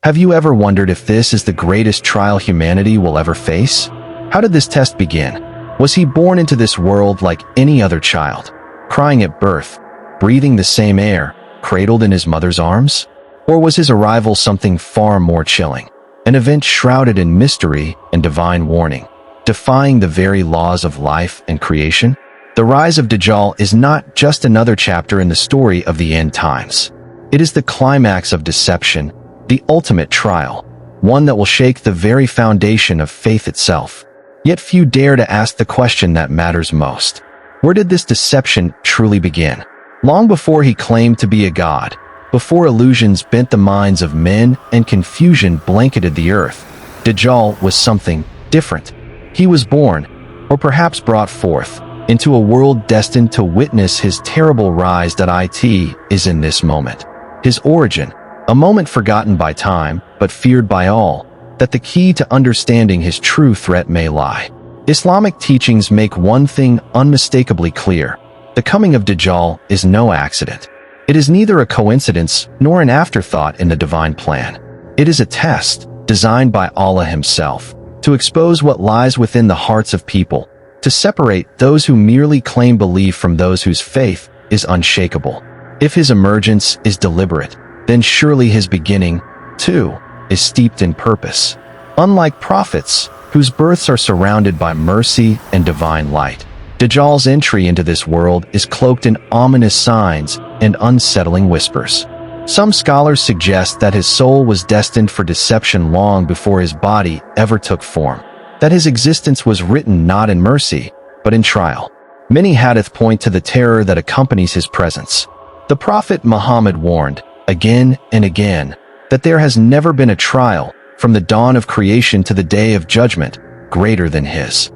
Have you ever wondered if this is the greatest trial humanity will ever face? How did this test begin? Was he born into this world like any other child, crying at birth, breathing the same air, cradled in his mother's arms? Or was his arrival something far more chilling, an event shrouded in mystery and divine warning, defying the very laws of life and creation? The rise of Dajjal is not just another chapter in the story of the end times. It is the climax of deception, the ultimate trial, one that will shake the very foundation of faith itself. Yet few dare to ask the question that matters most. Where did this deception truly begin? Long before he claimed to be a god, before illusions bent the minds of men and confusion blanketed the earth, Dajjal was something different. He was born, or perhaps brought forth, into a world destined to witness his terrible rise. It is in this moment, his origin, a moment forgotten by time, but feared by all, that the key to understanding his true threat may lie. Islamic teachings make one thing unmistakably clear. The coming of Dajjal is no accident. It is neither a coincidence nor an afterthought in the divine plan. It is a test, designed by Allah himself, to expose what lies within the hearts of people, to separate those who merely claim belief from those whose faith is unshakable. If his emergence is deliberate, then surely his beginning, too, is steeped in purpose. Unlike prophets, whose births are surrounded by mercy and divine light, Dajjal's entry into this world is cloaked in ominous signs and unsettling whispers. Some scholars suggest that his soul was destined for deception long before his body ever took form, that his existence was written not in mercy, but in trial. Many hadith point to the terror that accompanies his presence. The Prophet Muhammad warned, again and again, that there has never been a trial, from the dawn of creation to the day of judgment, greater than his.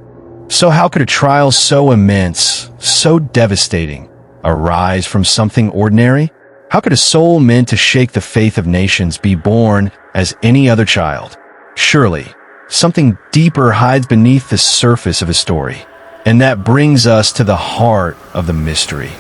So how could a trial so immense, so devastating, arise from something ordinary? How could a soul meant to shake the faith of nations be born as any other child? Surely, something deeper hides beneath the surface of a story. And that brings us to the heart of the mystery.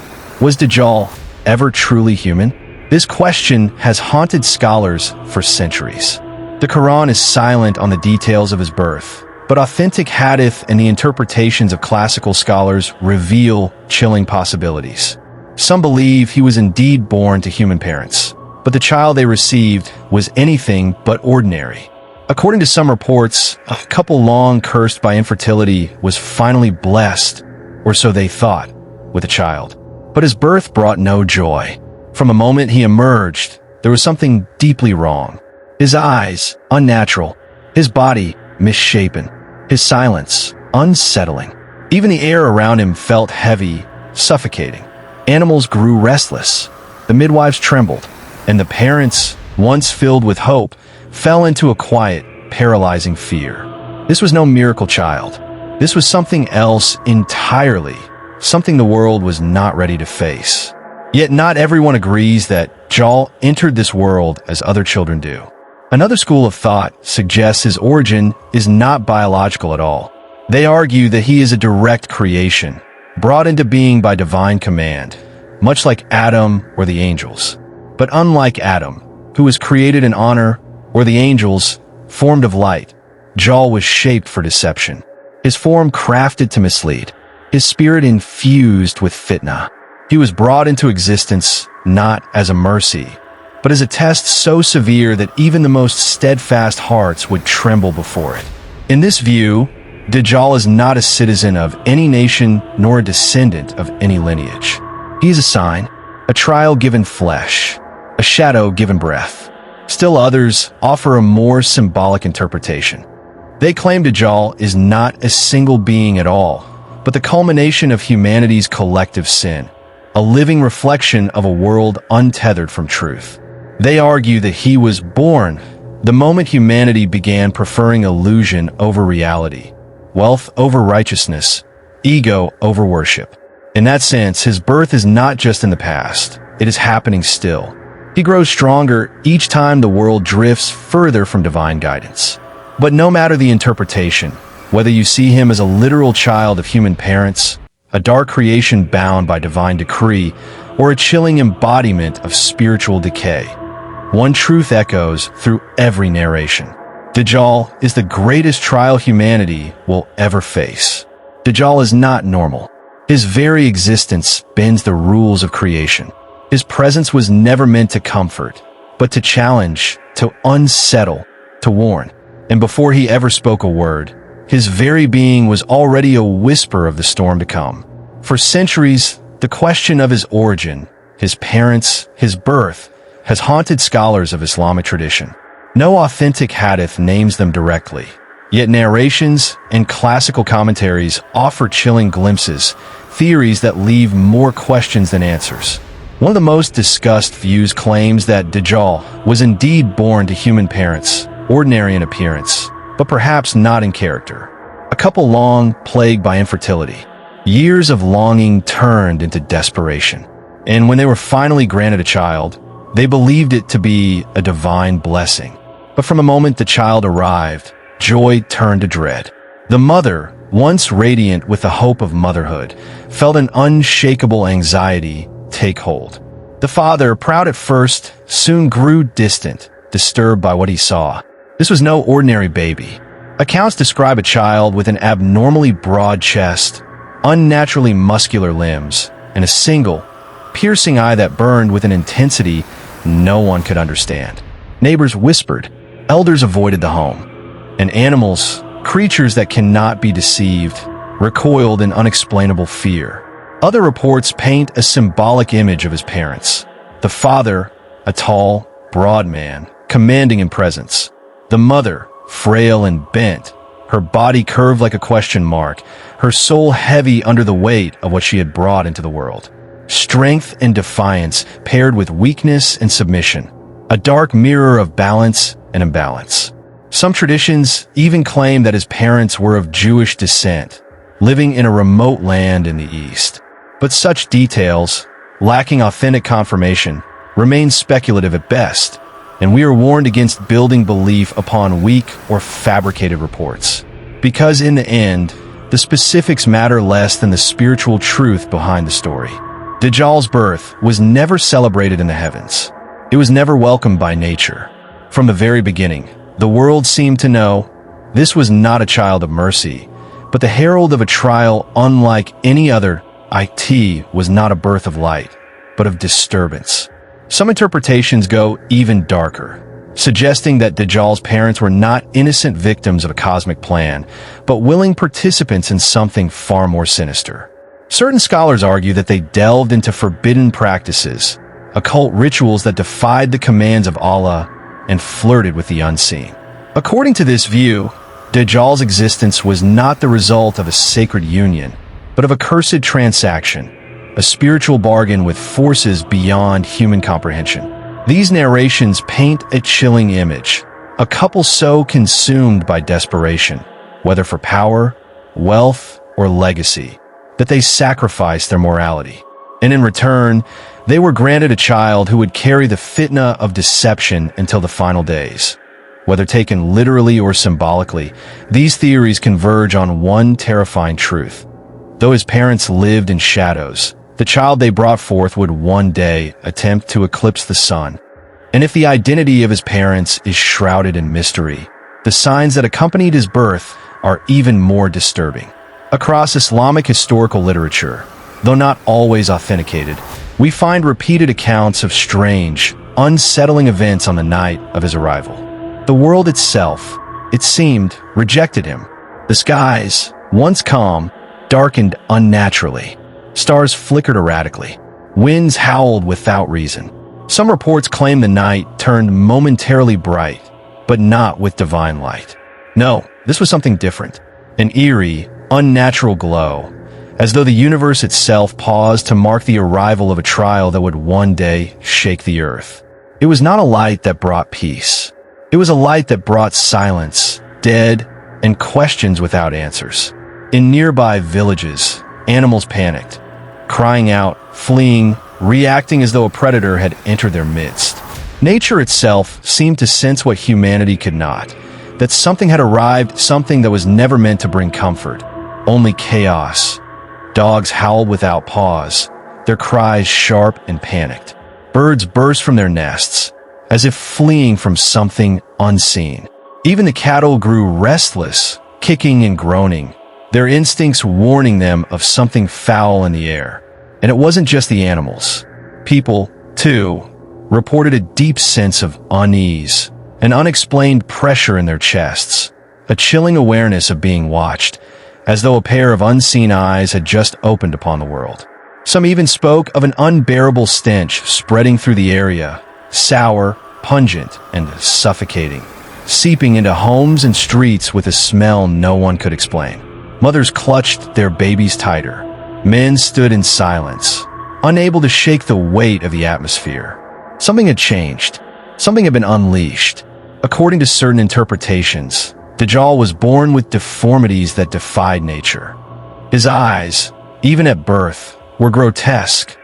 Was Dajjal ever truly human? This question has haunted scholars for centuries. The Quran is silent on the details of his birth, but authentic hadith and the interpretations of classical scholars reveal chilling possibilities. Some believe he was indeed born to human parents, but the child they received was anything but ordinary. According to some reports, a couple long cursed by infertility was finally blessed, or so they thought, with a child. But his birth brought no joy. From the moment he emerged, there was something deeply wrong. His eyes, unnatural. His body, misshapen. His silence, unsettling. Even the air around him felt heavy, suffocating. Animals grew restless. The midwives trembled. And the parents, once filled with hope, fell into a quiet, paralyzing fear. This was no miracle child. This was something else entirely. Something the world was not ready to face. Yet not everyone agrees that Dajjal entered this world as other children do. Another school of thought suggests his origin is not biological at all. They argue that he is a direct creation, brought into being by divine command, much like Adam or the angels. But unlike Adam, who was created in honor, or the angels, formed of light, Dajjal was shaped for deception. His form crafted to mislead, his spirit infused with fitnah. He was brought into existence not as a mercy, but as a test so severe that even the most steadfast hearts would tremble before it. In this view, Dajjal is not a citizen of any nation nor a descendant of any lineage. He is a sign, a trial given flesh, a shadow given breath. Still others offer a more symbolic interpretation. They claim Dajjal is not a single being at all, but the culmination of humanity's collective sin, a living reflection of a world untethered from truth. They argue that he was born the moment humanity began preferring illusion over reality, wealth over righteousness, ego over worship. In that sense, his birth is not just in the past, it is happening still. He grows stronger each time the world drifts further from divine guidance. But no matter the interpretation, whether you see him as a literal child of human parents, a dark creation bound by divine decree, or a chilling embodiment of spiritual decay, one truth echoes through every narration. Dajjal is the greatest trial humanity will ever face. Dajjal is not normal. His very existence bends the rules of creation. His presence was never meant to comfort, but to challenge, to unsettle, to warn. And before he ever spoke a word, his very being was already a whisper of the storm to come. For centuries, the question of his origin, his parents, his birth, has haunted scholars of Islamic tradition. No authentic hadith names them directly, yet narrations and classical commentaries offer chilling glimpses, theories that leave more questions than answers. One of the most discussed views claims that Dajjal was indeed born to human parents, ordinary in appearance, but perhaps not in character. A couple long, plagued by infertility. Years of longing turned into desperation. And when they were finally granted a child, they believed it to be a divine blessing. But from the moment the child arrived, joy turned to dread. The mother, once radiant with the hope of motherhood, felt an unshakable anxiety take hold. The father, proud at first, soon grew distant, disturbed by what he saw. This was no ordinary baby. Accounts describe a child with an abnormally broad chest, unnaturally muscular limbs, and a single, piercing eye that burned with an intensity no one could understand. Neighbors whispered, elders avoided the home, and animals, creatures that cannot be deceived, recoiled in unexplainable fear. Other reports paint a symbolic image of his parents. The father, a tall, broad man, commanding in presence. The mother, frail and bent, her body curved like a question mark, her soul heavy under the weight of what she had brought into the world. Strength and defiance paired with weakness and submission, a dark mirror of balance and imbalance. Some traditions even claim that his parents were of Jewish descent, living in a remote land in the East. But such details, lacking authentic confirmation, remain speculative at best, and we are warned against building belief upon weak or fabricated reports. Because in the end, the specifics matter less than the spiritual truth behind the story. Dajjal's birth was never celebrated in the heavens. It was never welcomed by nature. From the very beginning, the world seemed to know this was not a child of mercy, but the herald of a trial unlike any other. It was not a birth of light, but of disturbance. Some interpretations go even darker, suggesting that Dajjal's parents were not innocent victims of a cosmic plan, but willing participants in something far more sinister. Certain scholars argue that they delved into forbidden practices, occult rituals that defied the commands of Allah and flirted with the unseen. According to this view, Dajjal's existence was not the result of a sacred union, but of a cursed transaction, a spiritual bargain with forces beyond human comprehension. These narrations paint a chilling image, a couple so consumed by desperation, whether for power, wealth, or legacy, that they sacrificed their morality. And in return, they were granted a child who would carry the fitnah of deception until the final days. Whether taken literally or symbolically, these theories converge on one terrifying truth. Though his parents lived in shadows, the child they brought forth would one day attempt to eclipse the sun. And if the identity of his parents is shrouded in mystery, the signs that accompanied his birth are even more disturbing. Across Islamic historical literature, though not always authenticated, we find repeated accounts of strange, unsettling events on the night of his arrival. The world itself, it seemed, rejected him. The skies, once calm, darkened unnaturally. Stars flickered erratically. Winds howled without reason. Some reports claim the night turned momentarily bright, but not with divine light. No, this was something different. An eerie, unnatural glow, as though the universe itself paused to mark the arrival of a trial that would one day shake the earth. It was not a light that brought peace. It was a light that brought silence, dead, and questions without answers. In nearby villages, animals panicked, crying out, fleeing, reacting as though a predator had entered their midst. Nature itself seemed to sense what humanity could not, that something had arrived, something that was never meant to bring comfort, only chaos. Dogs howled without pause, their cries sharp and panicked. Birds burst from their nests, as if fleeing from something unseen. Even the cattle grew restless, kicking and groaning, their instincts warning them of something foul in the air. And it wasn't just the animals. People, too, reported a deep sense of unease, an unexplained pressure in their chests, a chilling awareness of being watched, as though a pair of unseen eyes had just opened upon the world. Some even spoke of an unbearable stench spreading through the area, sour, pungent, and suffocating, seeping into homes and streets with a smell no one could explain. Mothers clutched their babies tighter. Men stood in silence, unable to shake the weight of the atmosphere. Something had changed. Something had been unleashed. According to certain interpretations, Dajjal was born with deformities that defied nature. His eyes, even at birth, were grotesque,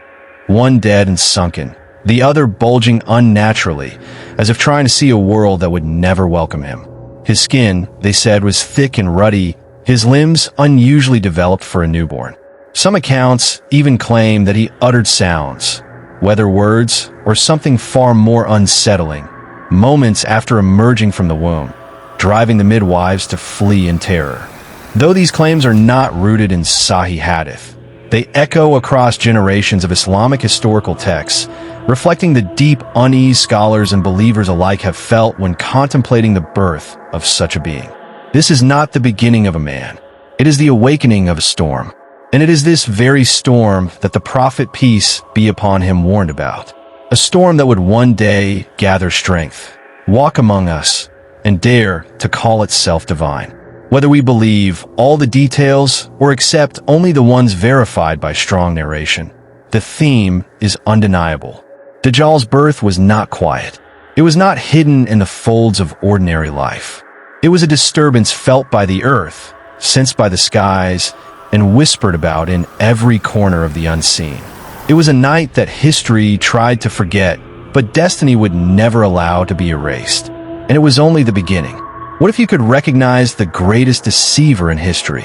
one dead and sunken, the other bulging unnaturally, as if trying to see a world that would never welcome him. His skin, they said, was thick and ruddy, his limbs unusually developed for a newborn. Some accounts even claim that he uttered sounds, whether words or something far more unsettling, moments after emerging from the womb, driving the midwives to flee in terror. Though these claims are not rooted in Sahih Hadith, they echo across generations of Islamic historical texts, reflecting the deep unease scholars and believers alike have felt when contemplating the birth of such a being. This is not the beginning of a man. It is the awakening of a storm. And it is this very storm that the prophet, peace be upon him, warned about. A storm that would one day gather strength, walk among us, and dare to call itself divine. Whether we believe all the details or accept only the ones verified by strong narration, the theme is undeniable. Dajjal's birth was not quiet. It was not hidden in the folds of ordinary life. It was a disturbance felt by the earth, sensed by the skies, and whispered about in every corner of the unseen. It was a night that history tried to forget, but destiny would never allow to be erased. And it was only the beginning. What if you could recognize the greatest deceiver in history?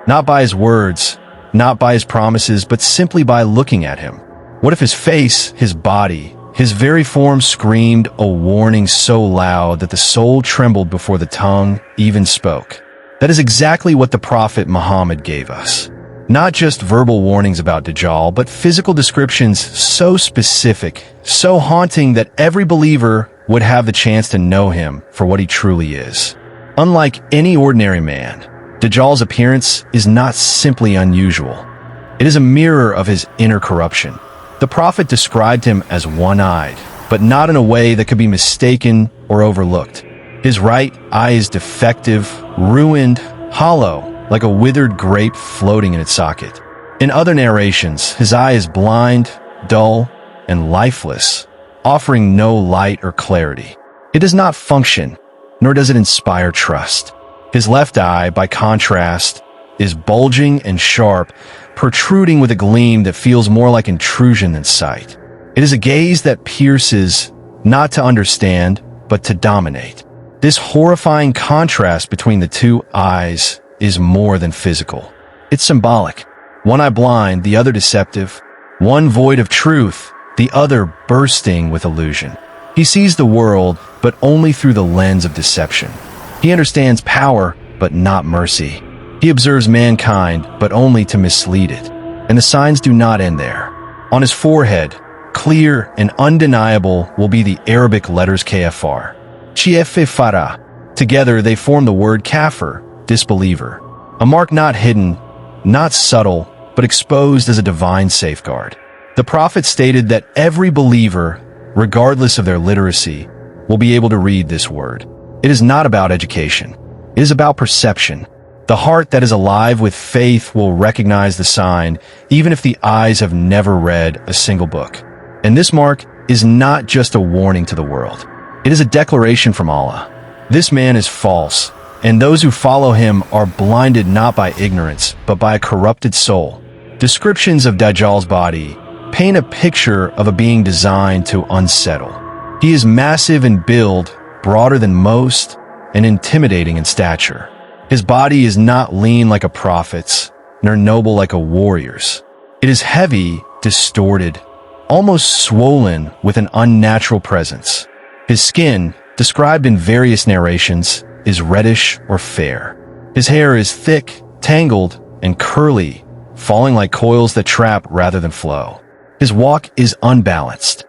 Not by his words, not by his promises, but simply by looking at him. What if his face, his body, his very form screamed a warning so loud that the soul trembled before the tongue even spoke? That is exactly what the Prophet Muhammad gave us. Not just verbal warnings about Dajjal, but physical descriptions so specific, so haunting that every believer would have the chance to know him for what he truly is. Unlike any ordinary man, Dajjal's appearance is not simply unusual. It is a mirror of his inner corruption. The Prophet described him as one-eyed, but not in a way that could be mistaken or overlooked. His right eye is defective, ruined, hollow, like a withered grape floating in its socket. In other narrations, his eye is blind, dull, and lifeless, offering no light or clarity. It does not function, nor does it inspire trust. His left eye, by contrast, is bulging and sharp, protruding with a gleam that feels more like intrusion than sight. It is a gaze that pierces, not to understand, but to dominate. This horrifying contrast between the two eyes is more than physical. It's symbolic. One eye blind, the other deceptive. One void of truth, the other bursting with illusion. He sees the world, but only through the lens of deception. He understands power, but not mercy. He observes mankind, but only to mislead it. And the signs do not end there. On his forehead, clear and undeniable, will be the Arabic letters KFR. Chiefara. Together they form the word kafir, disbeliever. A mark not hidden, not subtle, but exposed as a divine safeguard. The Prophet stated that every believer, regardless of their literacy, will be able to read this word. It is not about education. It is about perception. The heart that is alive with faith will recognize the sign, even if the eyes have never read a single book. And this mark is not just a warning to the world. It is a declaration from Allah. This man is false, and those who follow him are blinded not by ignorance, but by a corrupted soul. Descriptions of Dajjal's body paint a picture of a being designed to unsettle. He is massive in build, broader than most, and intimidating in stature. His body is not lean like a prophet's, nor noble like a warrior's. It is heavy, distorted, almost swollen with an unnatural presence. His skin, described in various narrations, is reddish or fair. His hair is thick, tangled, and curly, falling like coils that trap rather than flow. His walk is unbalanced.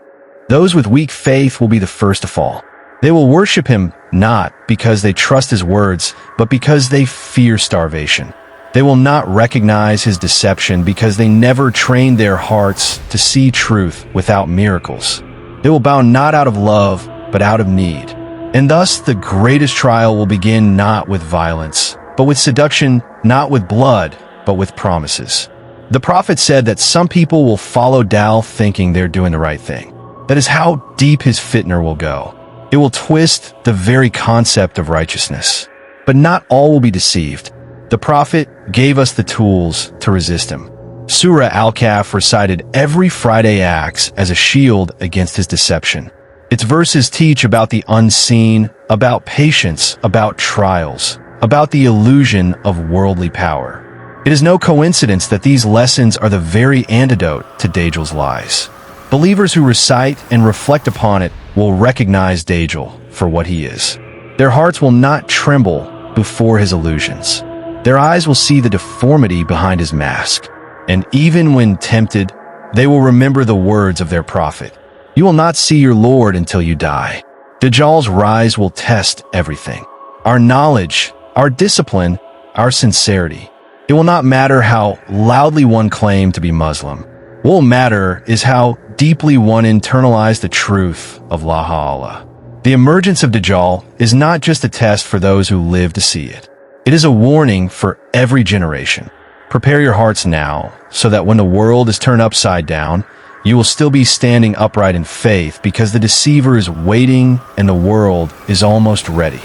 Those with weak faith will be the first to fall. They will worship him not because they trust his words, but because they fear starvation. They will not recognize his deception because they never trained their hearts to see truth without miracles. They will bow not out of love, but out of need. And thus the greatest trial will begin not with violence, but with seduction, not with blood, but with promises. The prophet said that some people will follow Dajjal thinking they're doing the right thing. That is how deep his fitnah will go. It will twist the very concept of righteousness. But not all will be deceived. The prophet gave us the tools to resist him. Surah Al-Kahf recited every Friday acts as a shield against his deception. Its verses teach about the unseen, about patience, about trials, about the illusion of worldly power. It is no coincidence that these lessons are the very antidote to Dajjal's lies. Believers who recite and reflect upon it will recognize Dajjal for what he is. Their hearts will not tremble before his illusions. Their eyes will see the deformity behind his mask. And even when tempted, they will remember the words of their prophet. You will not see your Lord until you die. Dajjal's rise will test everything. Our knowledge, our discipline, our sincerity. It will not matter how loudly one claimed to be Muslim. What will matter is how deeply one internalized the truth of La Allah. The emergence of Dajjal is not just a test for those who live to see it. It is a warning for every generation. Prepare your hearts now, so that when the world is turned upside down, you will still be standing upright in faith because the deceiver is waiting and the world is almost ready.